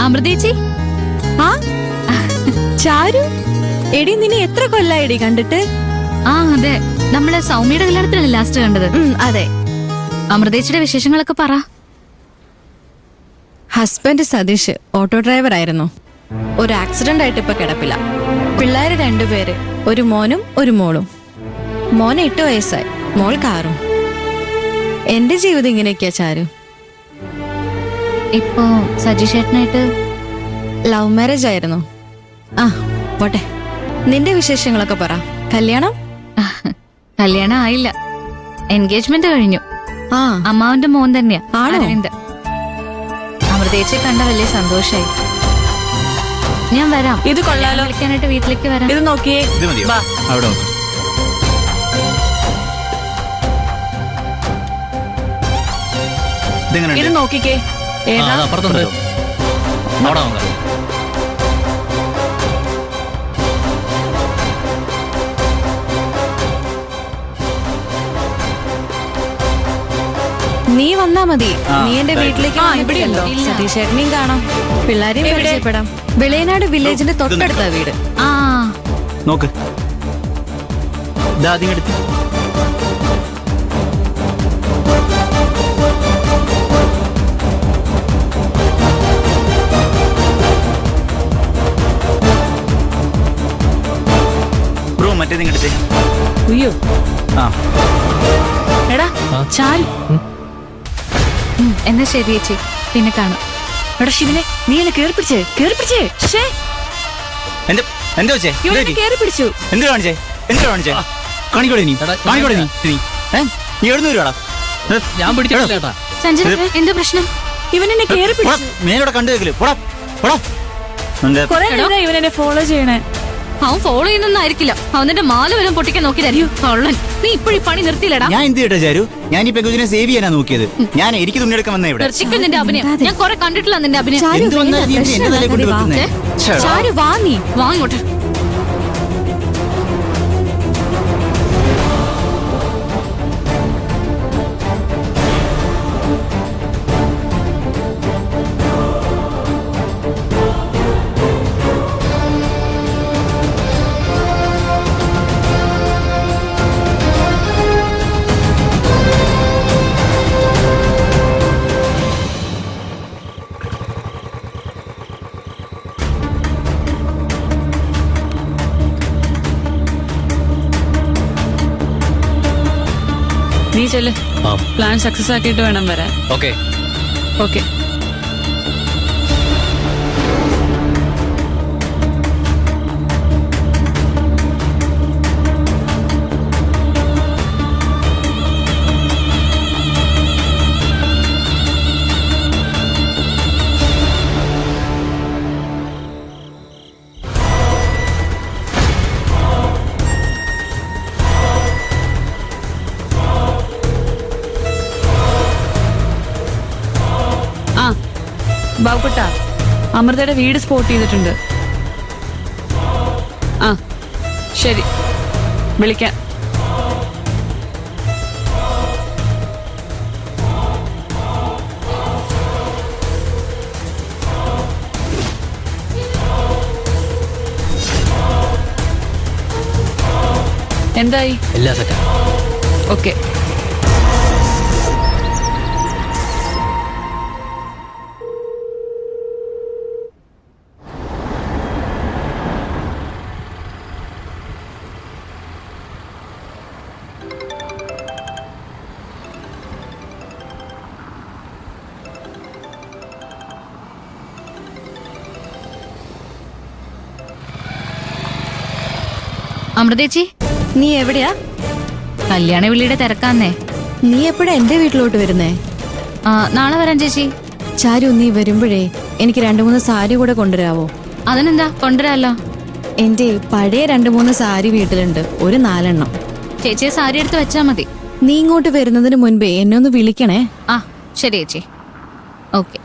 അമൃതേച്ചി. ആ ചാരു, എടി നിന്നെ എത്ര കൊല്ലായിടി കണ്ടിട്ട്? ആ അതെ, നമ്മളെ സൗമ്യയുടെ കല്യാണത്തിലല്ലേ ലാസ്റ്റ് കണ്ടത്? അതെ. അമൃതേച്ചിയുടെ വിശേഷങ്ങളൊക്കെ പറ. ഹസ്ബൻഡ് സതീഷ് ഓട്ടോ ഡ്രൈവർ ആയിരുന്നു. ഒരു ആക്സിഡന്റ് ആയിട്ട് ഇപ്പൊ കിടപ്പില്ല. പിള്ളേര് 2 പേര്, ഒരു മോനും ഒരു മോളും. മോൻ 8 വയസ്സായി, മോൾ 6. എന്റെ ജീവിതം ഇങ്ങനെയൊക്കെയാ ചാരു. ഇപ്പോ സജീഷേട്ടനായിട്ട് ലവ് മാരേജ് ആയിരുന്നു. ആ പോട്ടെ, നിന്റെ വിശേഷങ്ങളൊക്കെ പറ. കല്യാണം? കല്യാണം ആയില്ല, എൻഗേജ്മെന്റ് കഴിഞ്ഞു. ആ അമ്മാവന്റെ മോൻ തന്നെയാ, ആണോ? അരവിന്ദ്. അമൃതേച്ചിയെ കണ്ട വലിയ സന്തോഷായി. ഞാൻ വരാം, ഇത് കൊള്ളാലോ. വിളിക്കാനായിട്ട് വീട്ടിലേക്ക് വരാം. ഇത് നോക്കിയേ. ഇത് മതിയോ? വാ. അവിടെ നോക്ക്. ഇതെങ്ങനെയുണ്ട്? ഇത് നോക്കിക്കേ. ഏതാ? അപ്പുറത്തുണ്ട്. അവിടെ നോക്കാം. നീ വന്നാ മതി. നീ എന്റെ ആ, വീട്ടിലേക്ക് ആ, വന്നിട്ടില്ലല്ലോ. ഇവിടെയുണ്ടോ? സതീഷേട്ടനെയും കാണാം, പിള്ളേരെയും പരിചയപ്പെടാം. വെളിയനാട് വില്ലേജിന്റെ തൊട്ടടുത്ത വീട്. ആ നോക്ക്. ആദ്യം എടുത്ത് ബ്രോ മറ്റേതിങ്ങെടുത്തേ. ഉയ്യോ. ആ എടാ ചാരു. എന്നാ ശരി ചേച്ചി, പിന്നെ കാണാം. എടാ ശിവനെ, നീ എന്നെ കേറിപ്പിടിച്ചേ. ഷേ, എന്താ എന്താ വെച്ചേ? ഇവനെ കേറിപ്പിടിച്ചു. എന്ത് കാണിച്ചേ? എന്ത് കാണിച്ചേ? കാണിക്കോടെ നീ, കാണിക്കോടെ നീ. നീ എഴുന്നൂറ് രൂപ. ഞാൻ പിടിച്ചിട്ടില്ല. സഞ്ജന, എന്താ പ്രശ്നം? ഇവൻ എന്നെ കേറിപ്പിടിച്ചു. മേലോടെ കണ്ടു വെക്കല്. പോടാ പോടാ. കൊറേ നേരം ഇവൻ എന്നെ ഫോളോ ചെയ്യണേ. അവൻ ഫോളോ ചെയ്യുന്നൊന്നായിരിക്കില്ല, അവൻ നിന്റെ മാല വരും പൊട്ടിക്കാൻ നോക്കിയതായിരിക്കും. കള്ളൻ, നീ ഇപ്പോഴും പണി നിർത്തിയില്ലടാ. ഞാൻ എന്ത് ചെയ്യട്ടെ ചാരു? ഞാൻ ഈ പെങ്കുജിനെ സേവ് ചെയ്യാനാ നോക്കിയത്. ഞാൻ എനിക്ക് തുണിയെടുക്കാൻ വന്നേ ഇവിടെ. നിർത്തിക്കും നിന്റെ അഭിനയം. ഞാൻ കുറെ കണ്ടിട്ടില്ല നിന്റെ അഭിനയം. ചാരു, എന്ത് വന്നാലും നീ വേണ്ട, എന്റെ തലയിൽ കൊണ്ട് വാ. വെക്കുന്നേ? ചാരു വാ, നീ വാങ്ങോട്ടെ. നീ ചെല്ല്. ആ. പ്ലാൻ സക്സസ് ആക്കിയിട്ട് വേണം വരാൻ. ഓക്കെ. ഓക്കെ. ബാബുക്കുട്ട, അമൃതയുടെ വീട് സ്പോട്ട് ചെയ്തിട്ടുണ്ട്. ആ ശരി, വിളിക്കാം. എന്തായി? എല്ലാ സെറ്റാ. ഓക്കെ. അമൃതേച്ചി, നീ എവിടെയാ? കല്യാണ വിളിയുടെ തിരക്കാന്നേ. നീ എപ്പോഴാ എന്റെ വീട്ടിലോട്ട് വരുന്നേ? നാളെ വരാം ചേച്ചി. ചാരു, നീ വരുമ്പോഴേ എനിക്ക് 2-3 സാരി കൂടെ കൊണ്ടുവരാവോ? അതിനെന്താ, കൊണ്ടുവരാലോ. എന്റെ പഴയ 2-3 സാരി വീട്ടിലുണ്ട്, ഒരു 4 എണ്ണം. ചേച്ചിയെ സാരി എടുത്ത് വെച്ചാ മതി. നീ ഇങ്ങോട്ട് വരുന്നതിന് മുൻപേ എന്നെ ഒന്ന് വിളിക്കണേ. ആ ശരി ചേച്ചി. ഓക്കെ.